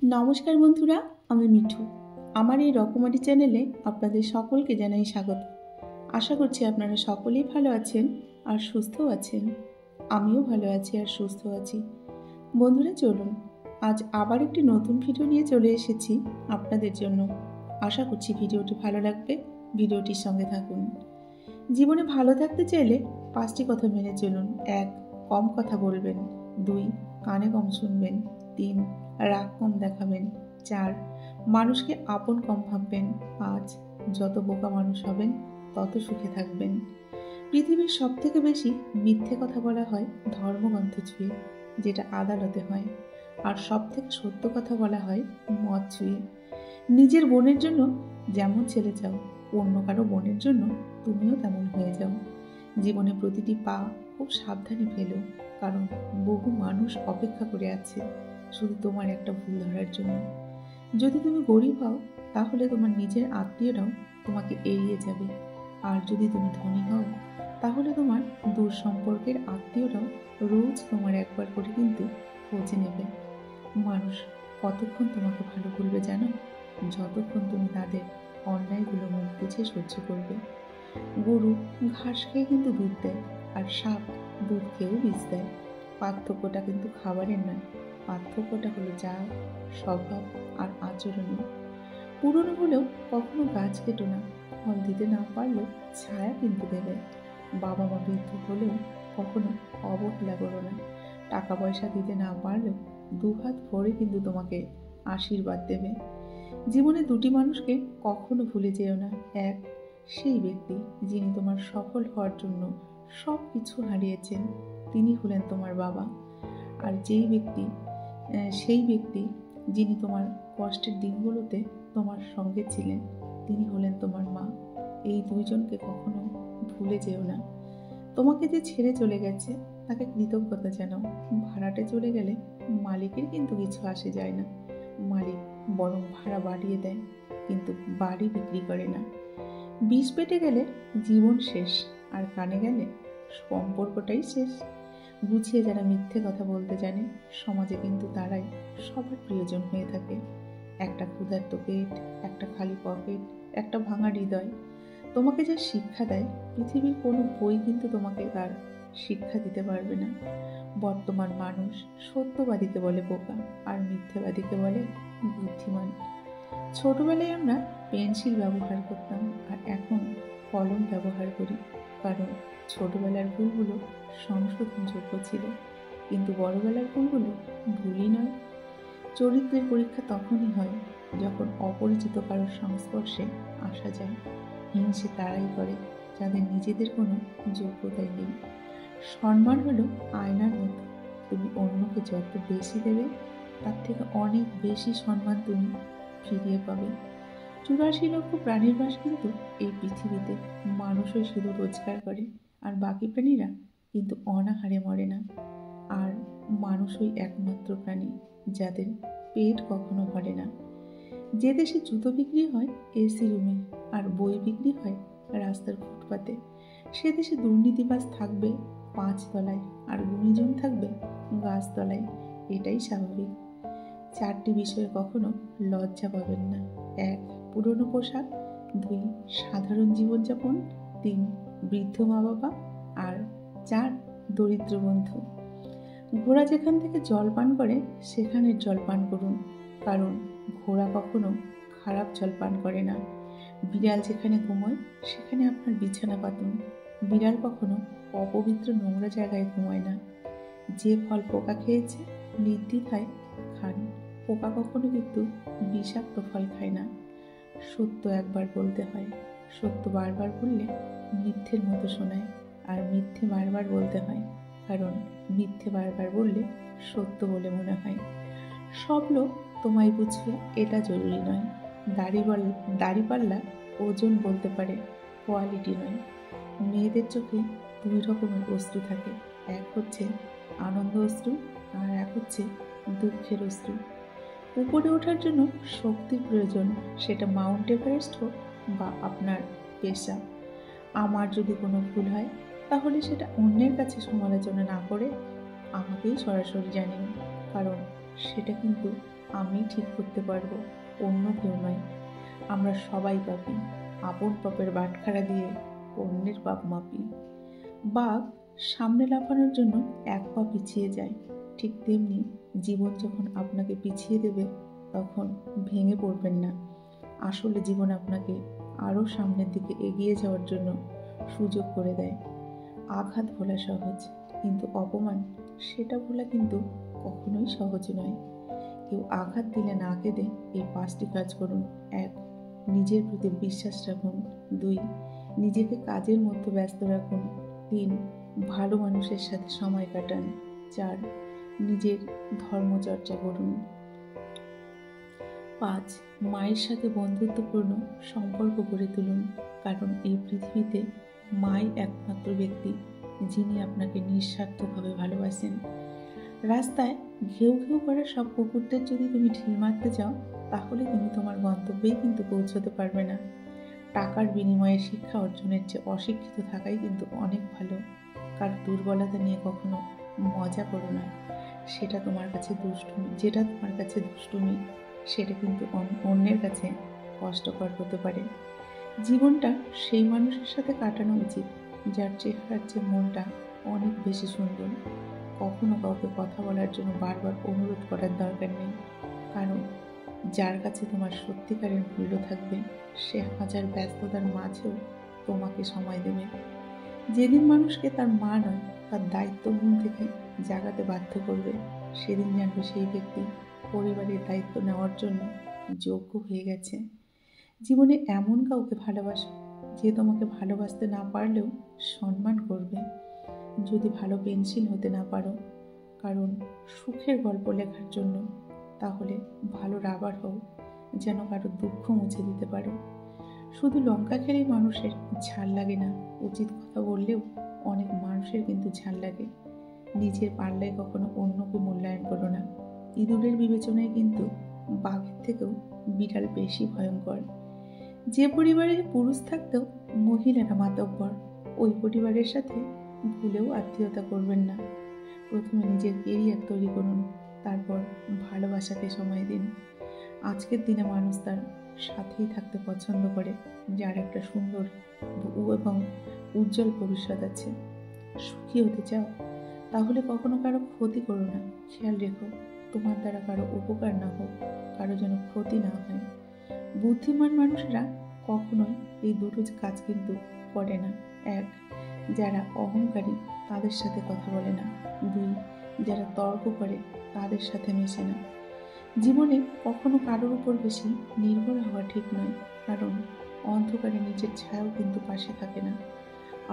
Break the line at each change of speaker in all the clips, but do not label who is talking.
নমস্কার বন্ধুরা, আমি মিঠু। আমার এই রকমারি চ্যানেলে আপনাদের সকলকে জানাই স্বাগত। আশা করছি আপনারা সকলেই ভালো আছেন আর সুস্থও আছেন। আমিও ভালো আছি আর সুস্থ আছি। বন্ধুরা চলুন, আজ আবার একটি নতুন ভিডিও নিয়ে চলে এসেছি আপনাদের জন্য। আশা করছি ভিডিওটি ভালো লাগবে। ভিডিওটির সঙ্গে থাকুন। জীবনে ভালো থাকতে চাইলে 5টি কথা মেনে চলুন। 1. কম কথা বলবেন। 2. কানে কম শুনবেন। 3. রাগ কম দেখাবেন। 4. মানুষকে আপন কম ভাববেন। 5. যত বোকা মানুষ হবেন তত সুখে থাকবেন। পৃথিবীর সব থেকে বেশি মিথ্যে কথা বলা হয় ধর্মগ্রন্থ ছুঁয়ে, যেটা আদালতে হয়। আর সব থেকে সত্য কথা বলা হয় মদ ছুঁয়ে। নিজের বোনের জন্য যেমন ছেলে চাও, অন্য কারো বোনের জন্য তুমিও তেমন হয়ে যাও। জীবনে প্রতিটি পা খুব সাবধানে ফেলো, কারণ বহু মানুষ অপেক্ষা করে আছে শুধু তোমার একটা ভুল ধরার জন্য। যদি তুমি গরিব হও, তাহলে তোমার নিজের আত্মীয়রাও তোমাকে এড়িয়ে যাবে। আর যদি তুমি ধনী হও, তাহলে তোমার দূর সম্পর্কের আত্মীয়রাও রোজ তোমার একবার করে কিন্তু খোঁজ নেবে। মানুষ কতক্ষণ তোমাকে ভালো বলবে জানো? যতক্ষণ তুমি তাদের অন্যায়গুলো মুখ বুঝে সহ্য করবে। গরু ঘাস খেয়ে কিন্তু দুধ দেয়, আর সাপ দুধ খেয়েও বিষ দেয়। পার্থক্যটা কিন্তু খাবারের নয়, পার্থক্যটা হলো জাত, স্বভাব আর আচরণে। পুরনো হলেও কখনো গাছ কেটো না, ফল দিতে না পারলেও ছায়া কিন্তু দেবে। বাবা মা বৃদ্ধ হলেও কখনো অবহেলা করো না, টাকা পয়সা দিতে না পারলেও দুহাত ভরে কিন্তু তোমাকে আশীর্বাদ দেবে। জীবনে দুটি মানুষকে কখনো ভুলে যেও না। 1. সেই ব্যক্তি যিনি তোমার সফল হওয়ার জন্য সব কিছু হারিয়েছেন, তিনি হলেন তোমার বাবা। আর সেই ব্যক্তি যিনি তোমার কষ্টের দিনগুলোতে তোমার সঙ্গে ছিলেন, তিনি হলেন তোমার মা। এই দুইজনকে কখনো ভুলে যেও না। তোমাকে যে ছেড়ে চলে গেছে তাকে কৃতজ্ঞতা জানাও। ভাড়াটে চলে গেলে মালিকের কিন্তু কিছু আসে যায় না, মালিক বরং ভাড়া বাড়িয়ে দেয়, কিন্তু বাড়ি বিক্রি করে না। বিষ পেটে গেলে জীবন শেষ, আর কানে গেলে সম্পর্কটাই শেষ। গুছিয়ে যারা মিথ্যে কথা বলতে জানে, সমাজে কিন্তু তারাই সবার প্রিয়জন হয়ে থাকে। একটা ক্ষুধার্ত পেট, একটা খালি পকেট, একটা ভাঙা হৃদয় তোমাকে যা শিক্ষা দেয়, পৃথিবীর কোনো বই কিন্তু তোমাকে তার শিক্ষা দিতে পারবে না। বর্তমান মানুষ সত্যবাদীকে বলে বোকা, আর মিথ্যেবাদীকে বলে বুদ্ধিমান। ছোটবেলায় আমরা পেন্সিল ব্যবহার করতাম, আর এখন কলম ব্যবহার করি, কারণ ছোটবেলার ভুলগুলো সংশোধনযোগ্য ছিল, কিন্তু বড়বেলার ভুলগুলো ভুলই নয়। চরিত্রের পরীক্ষা তখনই হয় যখন অপরিচিত কারোর সংস্পর্শে আসা যায়। হিংসে তারাই করে যাদের নিজেদের কোনো যোগ্যতাই নেই। সম্মান হলো আয়নার মতো, তুমি অন্যকে যত বেশি দেবে, তার থেকে অনেক বেশি সম্মান তুমি ফিরিয়ে পাবে। 84 লক্ষ প্রাণীর বাস কিন্তু এই পৃথিবীতে। মানুষই শুধু রোজগার করে, আর বাকি প্রাণীরা কিন্তু অনাহারে মরে না। আর মানুষই একমাত্র প্রাণী যাদের পেট কখনো ভরে না। যে দেশে জুতো বিক্রি হয় এসি রুমে, আর বই বিক্রি হয় রাস্তার ফুটপাতে, সে দেশে দুর্নীতিবাজ থাকবে 5 তলায়, আর গুণীজন থাকবে গাছতলায়। এটাই স্বাভাবিক। 4টি বিষয়ে কখনো লজ্জা পাবেন না। 1. পুরনো পোশাক। 2. সাধারণ জীবনযাপন। 3. বৃদ্ধ মা বাবা। আর 4. দরিদ্র বন্ধু। ঘোড়া যেখান থেকে জল পান করে সেখানের জল পান করুন, কারণ ঘোড়া কখনো খারাপ জল পান করে না। বিড়াল যেখানে ঘুমোয় সেখানে আপনার বিছানা পাতুন। বিড়াল কখনো অপবিত্র নোংরা জায়গায় ঘুমায় না। যে ফল পোকা খেয়েছে নির্দ্বিধায় খান, পোকা কখনো কিন্তু বিষাক্ত ফল খায় না। সত্য একবার বলতে হয়, সত্য বারবার বললে মিথ্যের মতো শোনায়, আর মিথ্যে বারবার বলতে হয়, কারণ মিথ্যে বারবার বললে সত্য বলে মনে হয়। সব লোক তোমায় বুঝবে এটা জরুরি নয়। দাড়িপাল্লা ওজন বলতে পারে, কোয়ালিটি নয়। মেয়েদের চোখে 2 রকমের অশ্রু থাকে, এক হচ্ছে আনন্দ অশ্রু, আর এক হচ্ছে দুঃখের অশ্রু। উপরে ওঠার জন্য শক্তির প্রয়োজন, সেটা মাউন্ট এভারেস্ট হোক বা আপনার পেশা। আমার যদি কোনো ভুল হয়, তাহলে সেটা অন্যের কাছে সমালোচনা না করে আমাকেই সরাসরি জানিয়ে, কারণ সেটা কিন্তু আমি ঠিক করতে পারবো, অন্য কেউ নয়। আমরা সবাই পাপী, আপন পাপের বাটখারা দিয়ে অন্যের পাপ মাপি। বাঘ সামনে লাফানোর জন্য এক পা পিছিয়ে যায়, ঠিক তেমনি জীবন যখন আপনাকে পিছিয়ে দেবে তখন ভেঙে পড়বেন না। আসলে জীবন আপনাকে আরও সামনের দিকে এগিয়ে যাওয়ার জন্য সুযোগ করে দেয়। আঘাত ভোলা সহজ, কিন্তু অপমান সেটা ভোলা কিন্তু কখনোই সহজ নয়। কেউ আঘাত দিলে না কেঁদে এই 5টি কাজ করুন। 1. নিজের প্রতি বিশ্বাস রাখুন। 2. নিজেকে কাজের মধ্যে ব্যস্ত রাখুন। 3. ভালো মানুষের সাথে সময় কাটান। 4. নিজের ধর্মচর্চা করুন। 5. মায়ের সাথে বন্ধুত্বপূর্ণ সম্পর্ক গড়ে তুলুন, কারণ এই পৃথিবীতে মাই একমাত্র ব্যক্তি যিনি আপনাকে নিঃস্বার্থভাবে ভালোবাসেন। রাস্তায় ঘেউ ঘেউ করা সব কুকুরদের যদি তুমি ঢিল মারতে যাও, তাহলে তুমি তোমার গন্তব্যেই কিন্তু পৌঁছতে পারবে না। টাকার বিনিময়ে শিক্ষা অর্জনের চেয়ে অশিক্ষিত থাকাই কিন্তু অনেক ভালো। কার দুর্বলতা নিয়ে কখনো মজা করো না, সেটা তোমার কাছে দুষ্টুমি। যেটা তোমার কাছে দুষ্টুমি সেটা কিন্তু অন্যের কাছে কষ্টকর হতে পারে। জীবনটা সেই মানুষের সাথে কাটানো উচিত যার চেহারার চেয়ে মনটা অনেক বেশি সুন্দর। কখনো কাউকে কথা বলার জন্য বারবার অনুরোধ করার দরকার নেই, কারণ যার কাছে তোমার সত্যিকারের মূল্য থাকবে সে হাজার ব্যস্ততার মাঝেও তোমাকে সময় দেবে। যেদিন মানুষকে তার মা নয়, তার দায়িত্ব ঘুম থেকে জাগাতে বাধ্য করবে, সেদিন জানবে সেই ব্যক্তি পরিবারের দায়িত্ব নেওয়ার জন্য যোগ্য হয়ে গেছে। জীবনে এমন কাউকে ভালোবাসো যে তোমাকে ভালোবাসতে না পারলেও সম্মান করবে। যদি ভালো পেন্সিল হতে না পারো কারণ সুখের গল্প লেখার জন্য, তাহলে ভালো রাবার হও, যেন কারো দুঃখ মুছে দিতে পারো। শুধু লঙ্কা খেলেই মানুষের ঝাল লাগে না, উচিত কথা বললেও অনেক মানুষের কিন্তু ঝাল লাগে। নিজের পাল্লায় কখনো অন্যকে মূল্যায়ন করো না। ইঁদুরের বিবেচনায় কিন্তু বাঘের থেকেও বিড়াল বেশি ভয়ঙ্কর। যে পরিবারে পুরুষ থাকতেও মহিলারা মাতব্বর, ওই পরিবারের সাথে ভুলেও আত্মীয়তা করবেন না। প্রথমে নিজের কেরিয়ার তৈরি করুন, তারপর ভালোবাসাকে সময় দিন। আজকের দিনে মানুষ তার সাথেই থাকতে পছন্দ করে যার একটা সুন্দর এবং উজ্জ্বল ভবিষ্যৎ আছে। সুখী হতে চাও তাহলে কখনো কারো ক্ষতি করো না। খেয়াল রেখো তোমার দ্বারা কারো উপকার না হোক, কারো যেন ক্ষতি না হয়। বুদ্ধিমান মানুষরা কখনোই এই দুটো কাজ কিন্তু করে না। 1. যারা অহংকারী তাদের সাথে কথা বলে না। 2. যারা তর্ক করে তাদের সাথে মেশে না। জীবনে কখনো কারোর উপর বেশি নির্ভর হওয়া ঠিক নয়, কারণ অন্ধকারে নিজের ছায়াও কিন্তু পাশে থাকে না।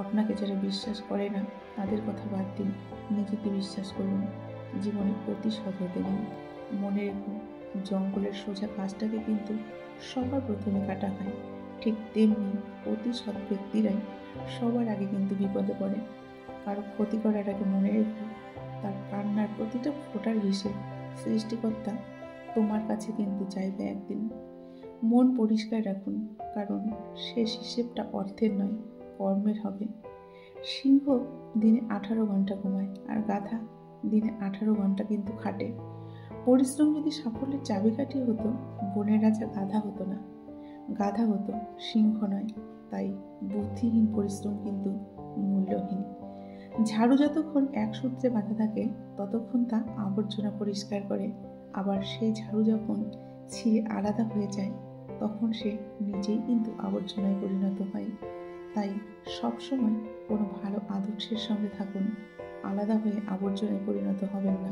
আপনাকে যারা বিশ্বাস করে না তাদের কথা বাদ দিন, নিজেকে বিশ্বাস করুন। জীবনে অতি সৎ হতে নেই। মনে রেখো, জঙ্গলের সোজা গাছটাকে কিন্তু সবার প্রথমে কাটা হয়, ঠিক তেমনি অতি সৎ ব্যক্তিরাই সবার আগে কিন্তু বিপদে পড়ে। কারো ক্ষতি করার আগে মনে রেখো, তার কান্নার প্রতিটা ফোঁটার হিসেব সৃষ্টিকর্তা তোমার কাছে কিন্তু চাইবে একদিন। মন পরিষ্কার রাখুন, কারণ শেষ হিসেবটা অর্থের নয়, কর্মের হবে। সিংহ দিনে 18 ঘন্টা ঘুমায়, আর গাধা দিনে 18 ঘন্টা কিন্তু খাটে। পরিশ্রম যদি সাফল্যের চাবিকাঠি হতো, বনের রাজা গাধা হতো না, গাধা হতো সিংহ নয়। তাই বুদ্ধিহীন পরিশ্রম কিন্তু মূল্যহীন। ঝাড়ু যতক্ষণ এক সূত্রে বাঁধা থাকে ততক্ষণ তা আবর্জনা পরিষ্কার করে, আবার সেই ঝাড়ু যখন ছিঁড়ে আলাদা হয়ে যায় তখন সে নিজেই কিন্তু আবর্জনায় পরিণত হয়। তাই সবসময় কোনো ভালো আদর্শের সঙ্গে থাকুন, আলাদা হয়ে আবর্জনায় পরিণত হবেন না।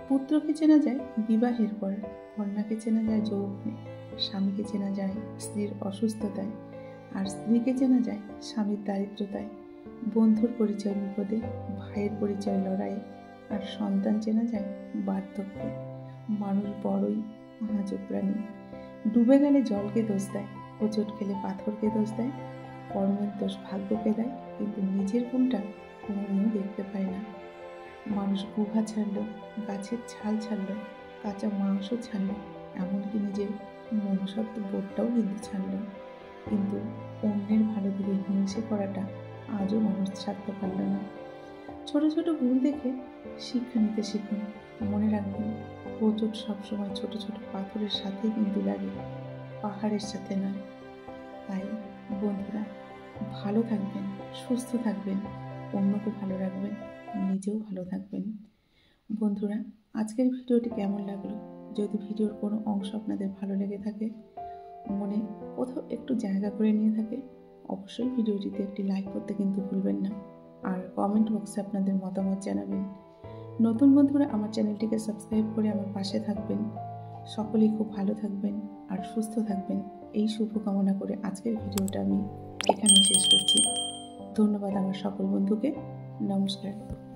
পুত্রকে চেনা যায় বিবাহের পর, কন্যাকে চেনা যায় যৌবনে, স্বামীকে চেনা যায় স্ত্রীর অসুস্থতায়, আর স্ত্রীকে চেনা যায় স্বামীর দারিদ্রতায়। বন্ধুর পরিচয় বিপদে, ভাইয়ের পরিচয় লড়াইয়ে, আর সন্তান চেনা যায় বার্ধক্যে। মানুষ বড়ই আজব প্রাণী। ডুবে গেলে জলকে দোষ দেয়, হোঁচট খেলে পাথরকে দোষ দেয়, কর্মের দোষ ভাগ্যকে দেয়, কিন্তু নিজের গুণটা কোনোদিনও দেখতে পায় না। মানুষ গুহা ছাড়লো, গাছের ছাল ছাড়লো, কাঁচা মাংস ছাড়লো, এমনকি নিজের মনুষ্যত্ব বোধটাও কিন্তু ছাড়লো, কিন্তু অন্যের ভালো দিকে হিংসে করাটা আজও মানুষ ছাড়তে পারল না। ছোট ছোট ভুল দেখে শিক্ষা নিতে শিখুন। মনে রাখবেন, হোঁচট সবসময় ছোট ছোট পাথরের সাথেই কিন্তু লাগে, পাহাড়ের সাথে নয়। তাই বন্ধুরা, ভালো থাকবেন, সুস্থ থাকবেন, অন্যকে ভালো রাখবেন, নিজেও ভালো থাকবেন। বন্ধুরা, আজকের ভিডিওটি কেমন লাগলো? যদি ভিডিওর কোনো অংশ আপনাদের ভালো লেগে থাকে, মনে কোথাও একটু জায়গা করে নিয়ে থাকে, অবশ্যই ভিডিওটিতে একটি লাইক করতে কিন্তু ভুলবেন না। আর কমেন্ট বক্সে আপনাদের মতামত জানাবেন। নতুন বন্ধুরা আমার চ্যানেলটিকে সাবস্ক্রাইব করে আমার পাশে থাকবেন। সকলেই খুব ভালো থাকবেন আর সুস্থ থাকবেন, এই শুভকামনা করে আজকের ভিডিওটা আমি এখানেই শেষ করছি। ধন্যবাদ আমার সকল বন্ধুকে। নমস্কার।